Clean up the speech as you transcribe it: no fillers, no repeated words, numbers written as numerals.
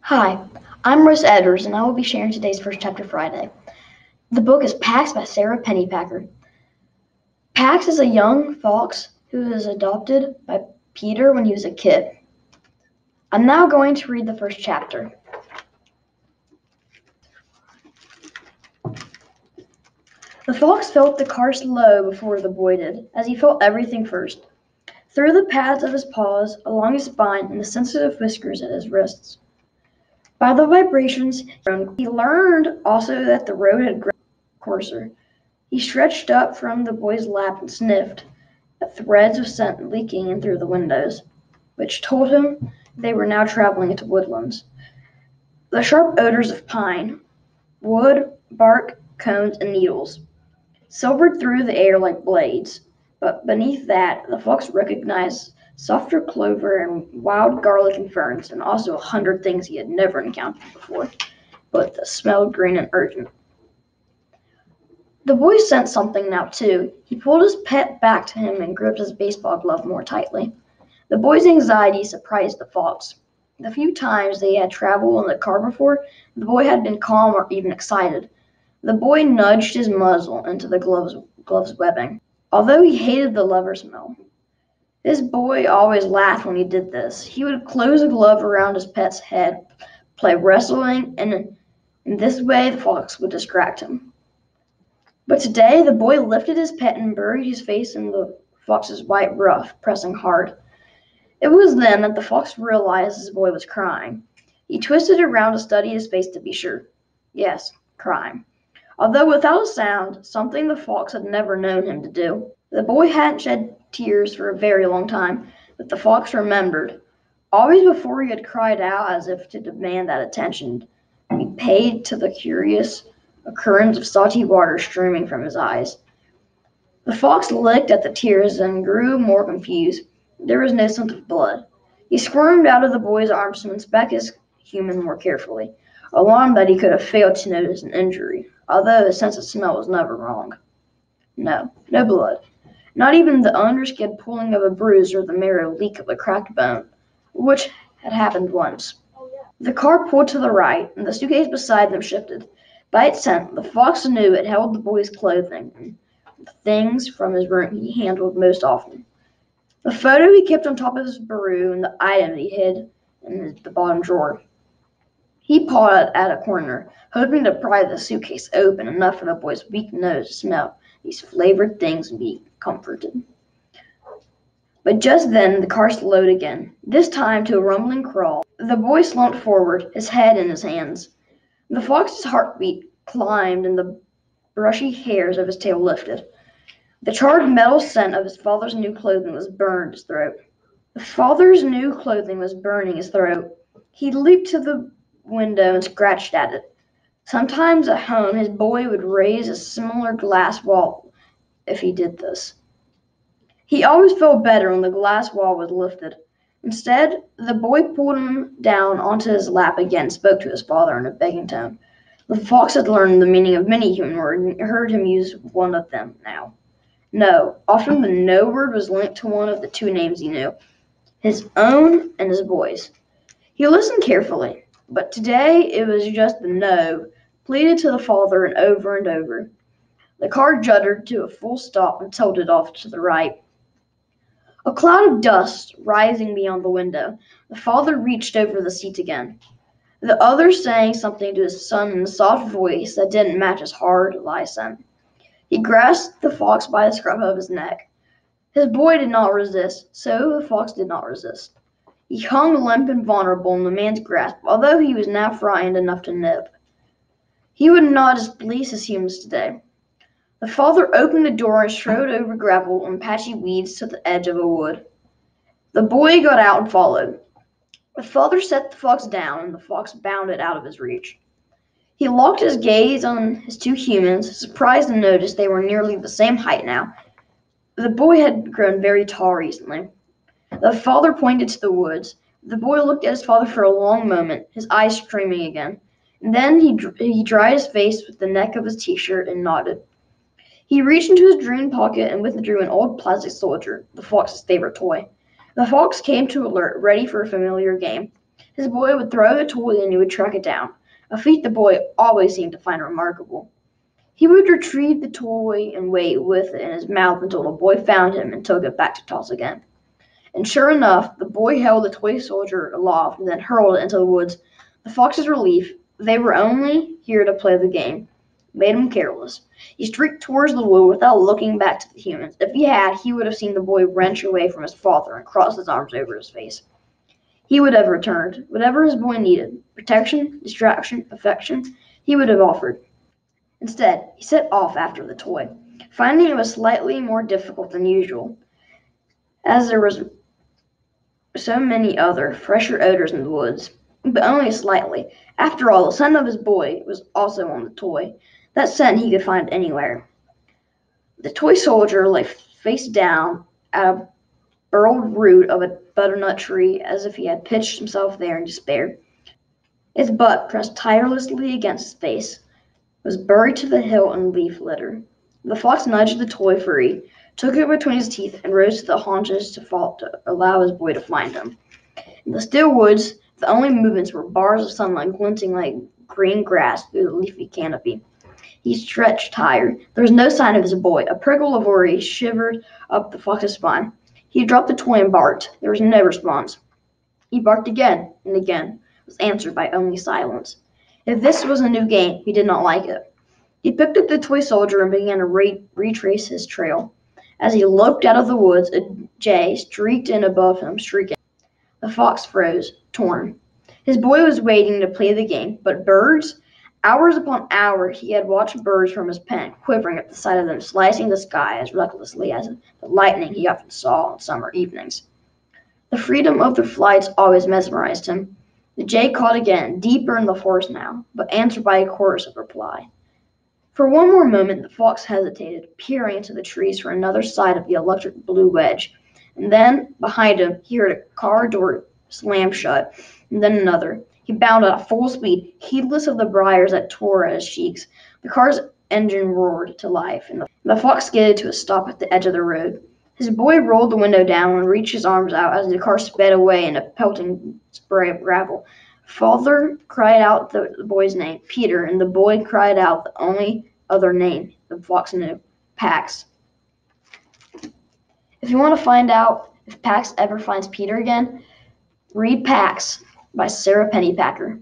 Hi, I'm Russ Edwards, and I will be sharing today's First Chapter Friday. The book is Pax by Sarah Pennypacker. Pax is a young fox who was adopted by Peter when he was a kid. I'm now going to read the first chapter. The fox felt the car slow before the boy did, as he felt everything first. Through the pads of his paws, along his spine, and the sensitive whiskers at his wrists. By the vibrations, he learned also that the road had grown coarser. He stretched up from the boy's lap and sniffed at threads of scent leaking in through the windows, which told him they were now traveling into woodlands. The sharp odors of pine, wood, bark, cones, and needles silvered through the air like blades, but beneath that the fox recognized softer clover and wild garlic and ferns, and also 100 things he had never encountered before, but that smelled green and urgent. The boy sensed something now, too. He pulled his pet back to him and gripped his baseball glove more tightly. The boy's anxiety surprised the fox. The few times they had traveled in the car before, the boy had been calm or even excited. The boy nudged his muzzle into the glove's webbing, although he hated the leather smell. This boy always laughed when he did this. He would close a glove around his pet's head, play wrestling, and in this way the fox would distract him. But today the boy lifted his pet and buried his face in the fox's white ruff, pressing hard. It was then that the fox realized his boy was crying. He twisted around to study his face to be sure. Yes, crying. Although without a sound, something the fox had never known him to do. The boy hadn't shed tears for a very long time, but the fox remembered. Always before he had cried out as if to demand that attention be paid to the curious occurrence of salty water streaming from his eyes. The fox licked at the tears and grew more confused. There was no scent of blood. He squirmed out of the boy's arms to inspect his human more carefully, alarmed that he could have failed to notice an injury, although his sense of smell was never wrong. No blood. Not even the underskin pulling of a bruise or the marrow leak of a cracked bone, which had happened once. The car pulled to the right, and the suitcase beside them shifted. By its scent, the fox knew it held the boy's clothing and the things from his room he handled most often. The photo he kept on top of his bureau and the item he hid in the bottom drawer. He pawed at a corner, hoping to pry the suitcase open enough for the boy's weak nose to smell these flavored things and be comforted. But just then the car slowed again, this time to a rumbling crawl. The boy slumped forward, his head in his hands. The fox's heartbeat climbed and the brushy hairs of his tail lifted. The charred metal scent of his father's new clothing was burned his throat. The father's new clothing was burning his throat. He leaped to the window and scratched at it. Sometimes at home his boy would raise a similar glass wall if he did this. He always felt better when the glass wall was lifted. Instead, the boy pulled him down onto his lap again and spoke to his father in a begging tone. The fox had learned the meaning of many human words and heard him use one of them now. No. Often the no word was linked to one of the two names he knew, his own and his boy's. He listened carefully, but today it was just the no, pleaded to the father and over. The car juddered to a full stop and tilted off to the right. A cloud of dust rising beyond the window. The father reached over the seat again. The other saying something to his son in a soft voice that didn't match his hard lie scent. He grasped the fox by the scruff of his neck. His boy did not resist, so the fox did not resist. He hung limp and vulnerable in the man's grasp, although he was now frightened enough to nip. He would not displease his humans today. The father opened the door and strode over gravel and patchy weeds to the edge of a wood. The boy got out and followed. The father set the fox down, and the fox bounded out of his reach. He locked his gaze on his two humans, surprised to notice they were nearly the same height now. The boy had grown very tall recently. The father pointed to the woods. The boy looked at his father for a long moment, his eyes streaming again. And then he dried his face with the neck of his t-shirt and nodded. He reached into his jean pocket and withdrew an old plastic soldier, the fox's favorite toy. The fox came to alert, ready for a familiar game. His boy would throw the toy and he would track it down, a feat the boy always seemed to find remarkable. He would retrieve the toy and wait with it in his mouth until the boy found him and took it back to toss again. And sure enough, the boy held the toy soldier aloft and then hurled it into the woods. The fox's relief, they were only here to play the game, made him careless. He streaked towards the wood without looking back to the humans. If he had, he would have seen the boy wrench away from his father and cross his arms over his face. He would have returned. Whatever his boy needed, protection, distraction, affection, he would have offered. Instead, he set off after the toy, finding it was slightly more difficult than usual, as there was so many other, fresher odors in the woods, but only slightly. After all, the scent of his boy was also on the toy, that scent he could find anywhere. The toy soldier lay face down at a burled root of a butternut tree as if he had pitched himself there in despair. His butt, pressed tirelessly against his face, was buried to the hilt in leaf litter. The fox nudged the toy free, took it between his teeth, and rose to the haunches to allow his boy to find him. In the still woods, the only movements were bars of sunlight glinting like green grass through the leafy canopy. He stretched tired. There was no sign of his boy. A prickle of worry shivered up the fox's spine. He dropped the toy and barked. There was no response. He barked again and again, was answered by only silence. If this was a new game, he did not like it. He picked up the toy soldier and began to retrace his trail. As he loped out of the woods, a jay streaked in above him, shrieking. The fox froze, torn. His boy was waiting to play the game, but birds? Hours upon hours he had watched birds from his pen, quivering at the sight of them slicing the sky as recklessly as the lightning he often saw on summer evenings. The freedom of their flights always mesmerized him. The jay called again, deeper in the forest now, but answered by a chorus of reply. For one more moment the fox hesitated, peering into the trees for another sight of the electric blue wedge, and then, behind him, he heard a car door slam shut, and then another. He bounded at full speed, heedless of the briars that tore at his cheeks. The car's engine roared to life, and the fox skidded to a stop at the edge of the road. His boy rolled the window down and reached his arms out as the car sped away in a pelting spray of gravel. Father cried out the boy's name, Peter, and the boy cried out the only other name the fox knew, Pax. If you want to find out if Pax ever finds Peter again, read Pax by Sarah Pennypacker.